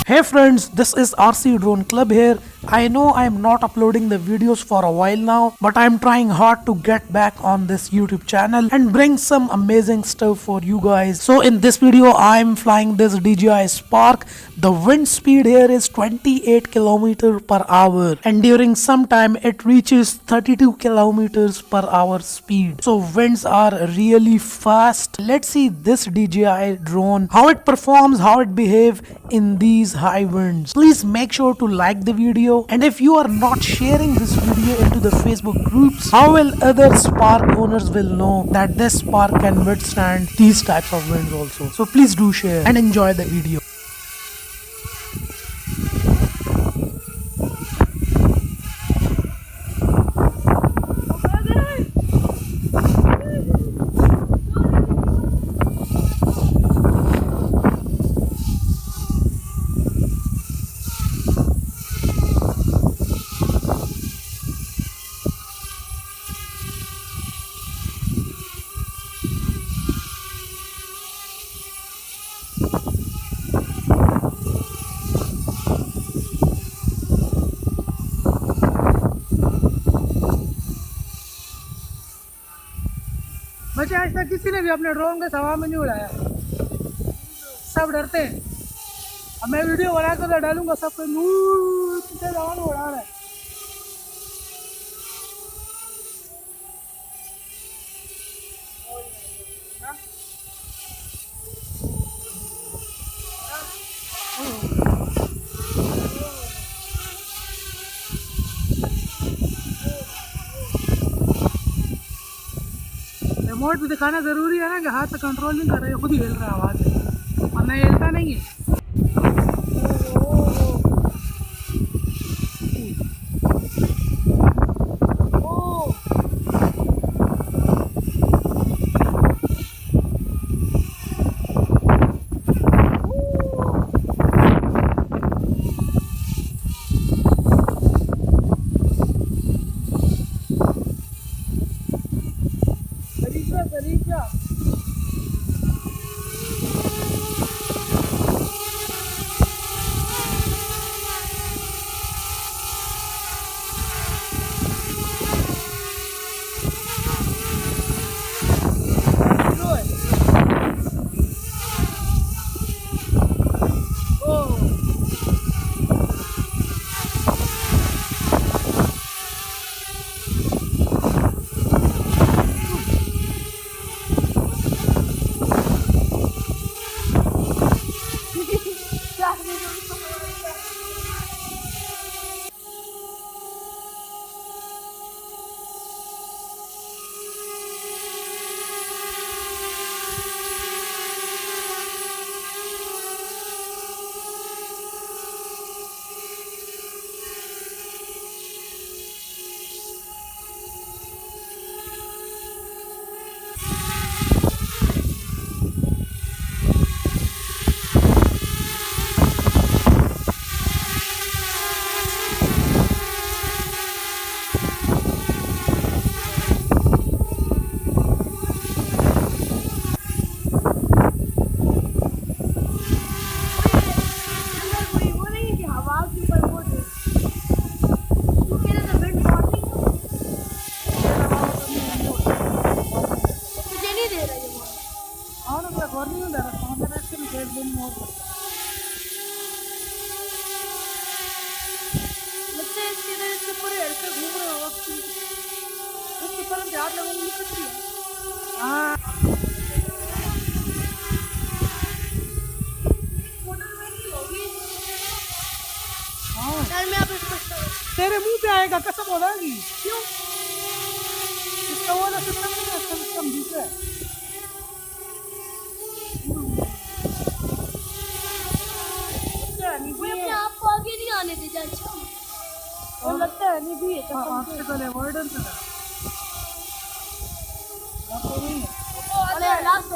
Hey friends, this is RC Drone Club here. I know I am not uploading the videos for a while now, but I am trying hard to get back on this YouTube channel and bring some amazing stuff for you guys. So in this video, I am flying this DJI Spark. The wind speed here is 28 km per hour, and during some time it reaches 32 km per hour speed. So winds are really fast. Let's see this DJI drone, how it performs, how it behaves in these high winds. Please make sure to like the video, and if you are not sharing this video into the Facebook groups, how will other Spark owners will know that this Spark can withstand these types of winds also. So please do share and enjoy the video. बच्चे आज तक किसी ने भी अपने drone को हवा में नहीं उड़ाया, सब डरते हैं। अब मैं वीडियो बना कर डालूंगा, सब कोई कितने जवान उड़ा रहा है। रिमोट भी दिखाना ज़रूरी है ना कि हाथ से कंट्रोल नहीं कर रहे, खुद ही हिल रहा है आवाज़ से, वरना हिलता नहीं है। तेरे मुंह पे आएगा, कसम हो जाएगी। क्यों? इसका वो ना सिस्टम नहीं है, इसका सिस्टम दूसरा है। वो अपने आप को आगे नहीं आने देता। अच्छा वो लगता है नहीं भी है, ऑब्स्टिकल अवॉइडेंस है। अरे लास्ट